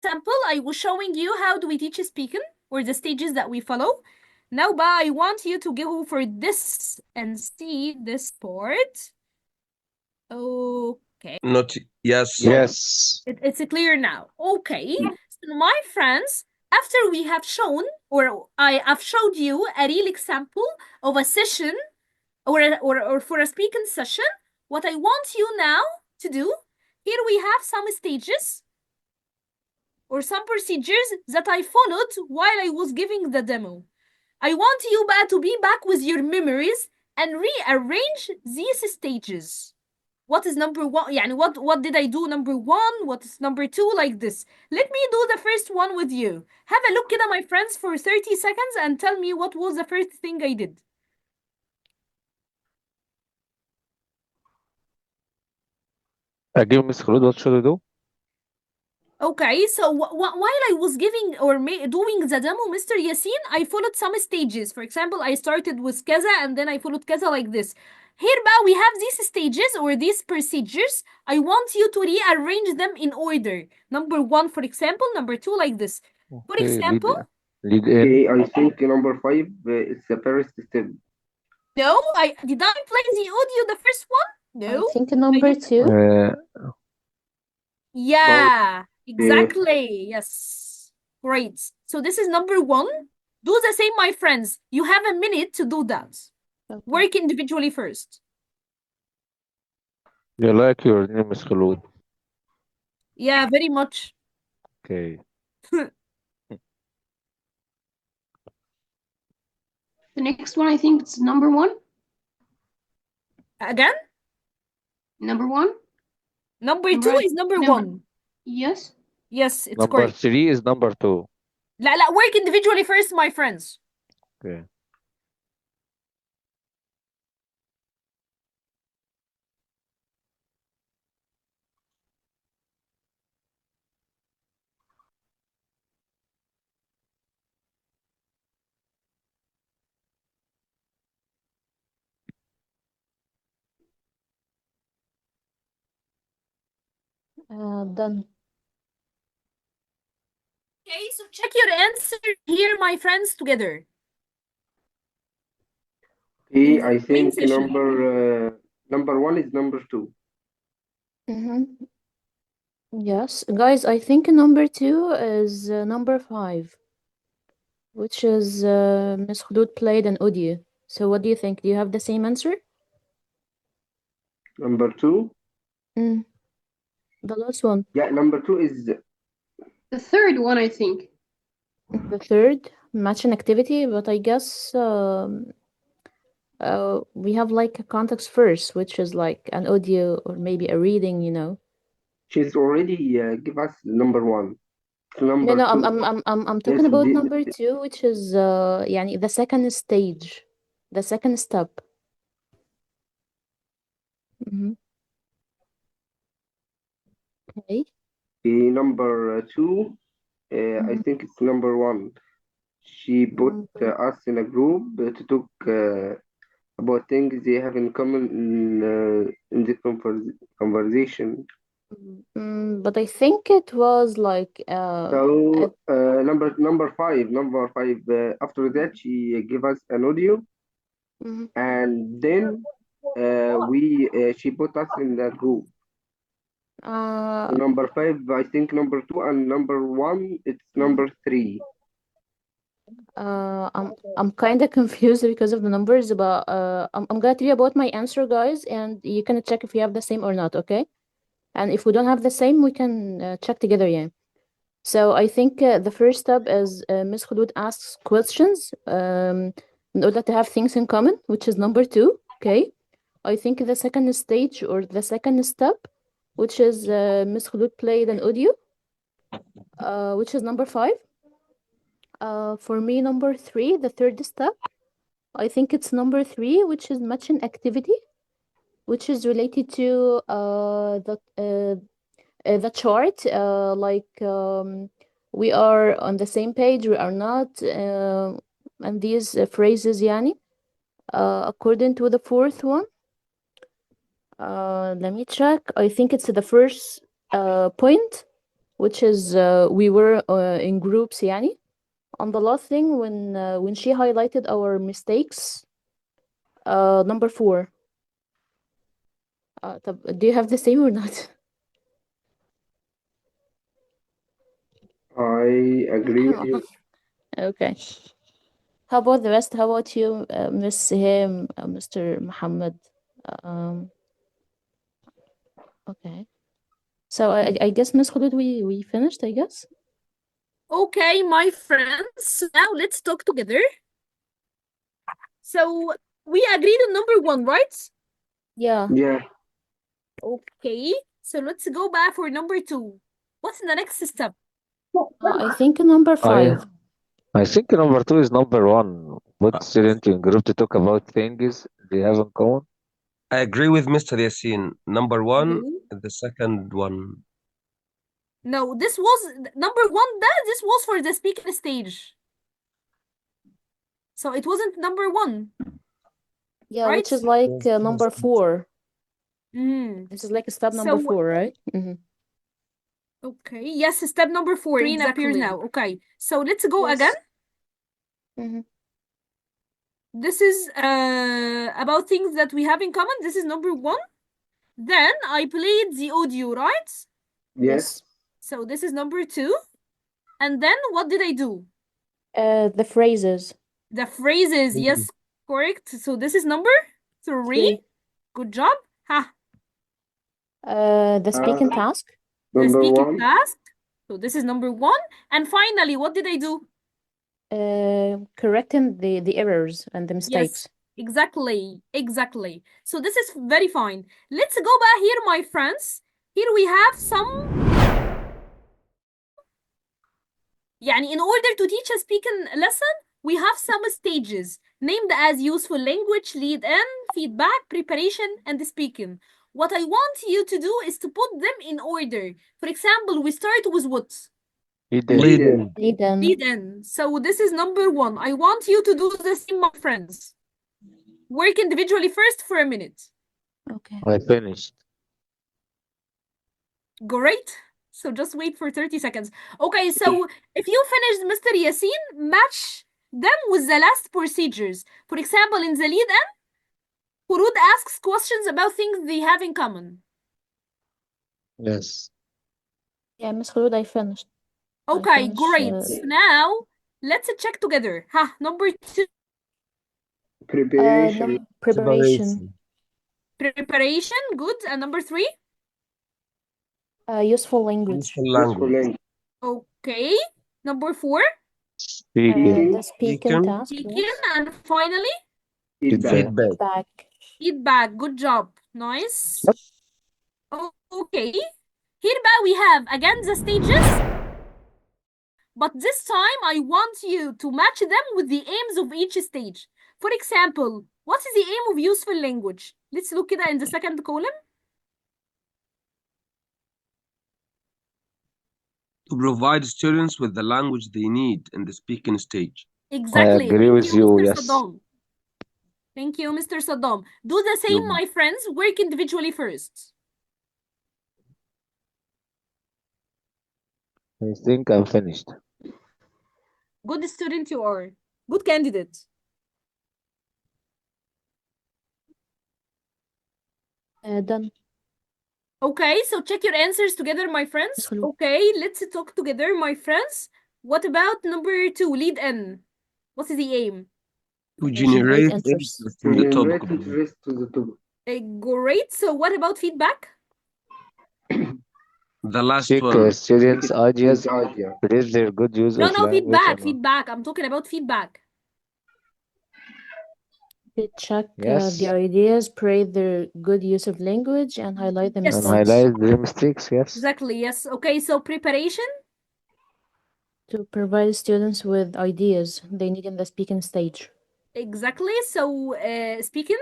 example, I was showing you how do we teach speaking or the stages that we follow. Now, I want you to go for this and see this part. Okay. Not yes. Yes. It's clear now. Okay. So my friends, after we have shown, or I have showed you a real example of a session or for a speaking session, what I want you now to do, here we have some stages or some procedures that I followed while I was giving the demo. I want you to be back with your memories and rearrange these stages. What is number one? يعني what did I do number one? What is number two? Like this. Let me do the first one with you. Have a look كده, my friends, for 30 seconds and tell me what was the first thing I did. Again, Miss Khulud, what should I do? Okay, so while I was giving or doing the demo, Mr. Yasin, I followed some stages. For example, I started with kaza and then I followed kaza like this. Here, we have these stages or these procedures. I want you to rearrange them in order. Number one, for example, number two, like this. For Okay, example, lead in. Okay, I think number 5 is the first step. no, did I play the audio the first one? No. I think number 2. Yeah, exactly. Yes. Great. So this is number one. Do the same, my friends. You have a minute to do that. Okay. Work individually first. You like your name, Miss Khulud. Yeah, very much. Okay. The next one, I think it's number 1. Again? Number 1? Number two Right. is number Number- one. Yes. Yes, it's Number correct. 3 is number 2. لا, work individually first, my friends. Okay. Done. Okay, so check your answer here, my friends, together. Okay, In the I main think session. number 1 is number 2. Yes, guys, I think number 2 is number 5, which is Miss Khulud played an audio. So what do you think? Do you have the same answer? Number 2? The last one. Yeah, number 2 is The third one, I think. The third, match and activity, but I guess we have like a context first, which is like an audio or maybe a reading, you know. she's already give us number 1. Number No, 2. I'm talking Yes, about number 2, which is يعني the second stage, the second step. Okay. Number 2, I think it's number 1. She put us in a group to talk about things they have in common in the conversation. But I think it was like So number 5. After that, she gave us an audio, and then she put us in that group. So number 5, I think number 2, and number 1, it's number 3. I'm kind of confused because of the numbers, but I'm gonna tell you about my answer, guys, and you can check if you have the same or not, okay? And if we don't have the same, we can check together, yeah. So I think the first step is Ms. Khulud asks questions in order to have things in common, which is number 2, okay? I think the second stage or the second step, which is Ms. Khulud played an audio, which is number 5. For me, number 3, the third step, I think it's number 3, which is matching activity, which is related to the chart, like we are on the same page, we are not, and these phrases, yani. According to the fourth one, let me check. I think it's the first point. which is we were in groups يعني. On the last thing when she highlighted our mistakes, number 4. Do you have the same or not? I agree with you. Okay. How about the rest? How about you, Miss Him, Mr. Muhammad? Um, okay. So I guess Miss Khulud, we finished, I guess. Okay, my friends, now let's talk together. So we agreed on number 1, right? Yeah. Yeah. Okay, so let's go back for number 2. What's the next step? I think number 5. I think number 2 is number 1. Put student in group to talk about things they have in common. I agree with Mr. Yasin. Number 1, Okay. the second one. No, this was number 1. This was for the speaking stage. So it wasn't number 1. Yeah, right? which is like Yes, number yes. 4. Mm. This is like step number So 4, right? okay, yes, step number 4 screen appears Exactly. now. Okay, so let's go Yes. again. Mhm. This is about things that we have in common. This is number 1. Then I played the audio, right? Yes. So this is number 2. And then what did I do? The phrases. The phrases, yes, correct. So this is number 3. 3. Good job. Ha. The speaking task. The Number speaking 1. task. So this is number 1. And finally, what did I do? Correcting the errors and the mistakes. Yes, exactly. So this is very fine. Let's go back here, my friends. Here we have some. يعني in order to teach a speaking lesson, we have some stages named as useful language, lead in, feedback, preparation, and speaking. What I want you to do is to put them in order. For example, we start with what? Lead Lead in. in. Lead in. Lead in. So this is number 1. I want you to do the same, my friends. Work individually first for a minute. Okay. I finished. Great. So just wait for 30 seconds. Okay, so if you finished, Mr. Yasin, match them with the last procedures. For example, in the lead-in, Khurud asks questions about things they have in common. Yes. Yeah, Miss Khulud, I finished. Okay, finished, great. Now, let's check together. Number 2. Preparation. Preparation. Preparation, good. And number 3? Useful language. Useful Useful language. language. Okay. Number 4? Speaking. The speaking task. Speaking. Yes. And finally, Feedback. Feedback. Feedback. feedback. Good job. Nice. Okay. Here we have again the stages. But this time I want you to match them with the aims of each stage. For example, what is the aim of useful language? Let's look at that in the second column. To provide students with the language they need in the speaking stage. Exactly. I agree with you, Mr. yes. Saddam. Thank you, Mr. Saddam. Do the same, my friends. Work individually first. I think I'm finished. Good student you are. Good candidate. Done. Okay, so check your answers together, my friends. Hello. Okay, let's talk together, my friends. What about number 2, lead in? What is the aim? To generate interest. interest in the topic. Generate interest to the topic. Great. So what about feedback? The last Seek one. students' ideas, Idea. praise their good use No, of no, language. feedback. and- Feedback. I'm talking about feedback. To check Yes. the ideas, praise their good use of language, and highlight the Yes. And mistakes. highlight the mistakes, yes. Exactly. Yes. Okay. So preparation. To provide students with ideas they need in the speaking stage. Exactly. So speaking.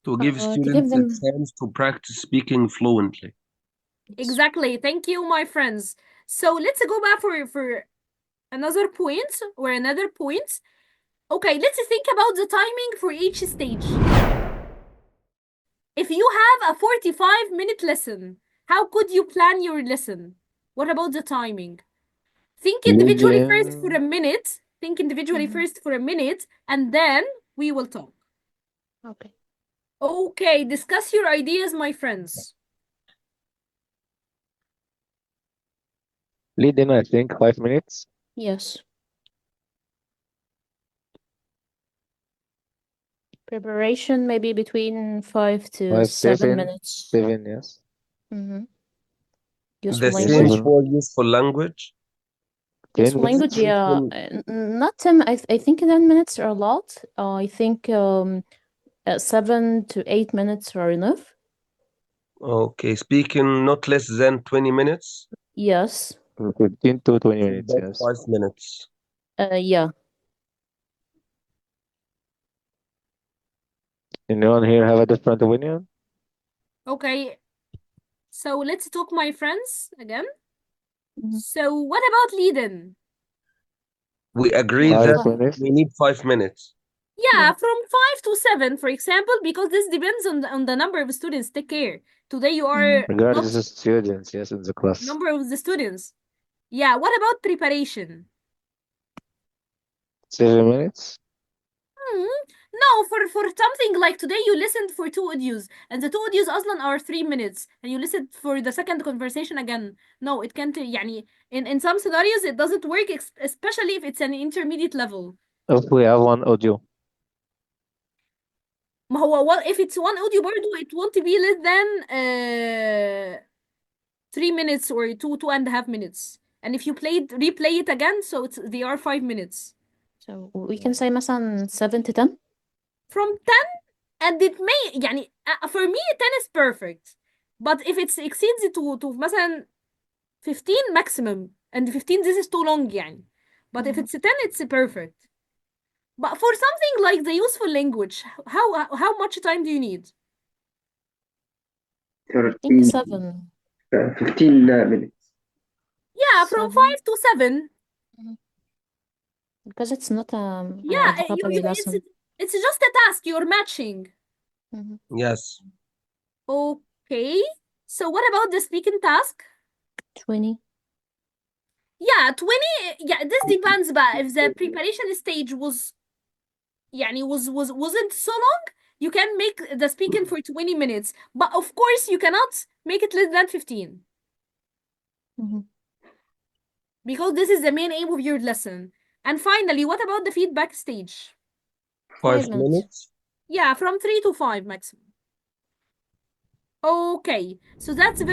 To give to students give them- a chance to practice speaking fluently. Exactly. Thank you, my friends. So let's go back for another point or another point. Okay, let's think about the timing for each stage. If you have a 45-minute lesson, How could you plan your lesson? What about the timing? Think individually first for a Leading. minute. Think individually first for a minute, and then we will talk. Okay. Okay, discuss your ideas, my friends. Leading, I think 5 minutes. Yes. Preparation maybe between 5 to 5, 7 7, minutes. 7, yes. Mm-hmm. The Useful Yes, same language. 7, for useful language. 10 Useful language, minutes. yeah. Not 10. I think 10 minutes are a lot. I think 7 to 8 minutes are enough. Okay, speaking not less than 20 minutes. Yes. 15 to 20 minutes, About yes. 5 minutes. Yeah. Anyone here have a different opinion? Okay, so let's talk, my friends, again. Mhm. So what about lead-in? We agree Yeah, that 5 minutes. we need 5 minutes. Yeah, Yeah. from 5 to 7, for example, because this depends on the number of students. Take care. Today you are Regardless not of students, yes, in the class. number of the students. Yeah, what about preparation? 7 minutes. No, for something like today you listened for 2 audios, and the 2 audios أصلا are 3 minutes, and you listened for the second conversation again. No, it can't. يعني in some scenarios it doesn't work, especially if it's an intermediate level. If we have one audio. ما هو if it's one audio برضه it won't be less than 3 minutes or 2.5 minutes. And if you replay it again, so they are 5 minutes. So we can say مثلا 7 to 10. From 10, and it may يعني for me 10 is perfect. But if it exceeds to مثلا 15 maximum, and 15 this is too long يعني. But if it's 10, it's perfect. But for something like the useful language, how much time do you need? I think 13, 7. 15 minutes. Yeah, from 5 to 7. Because it's not Yeah, a vocabulary lesson. it's just a task you're matching. Yes. Okay. So what about the speaking task? 20. Yeah, 20. Yeah, this depends بقى. If the preparation stage يعني wasn't so long, you can make the speaking for 20 minutes. But of course, you cannot make it less than 15. Because this is the main aim of your lesson. And finally, what about the feedback stage? 5 5 minutes. minutes. Yeah, from 3 to 5 maximum. Okay, so that's very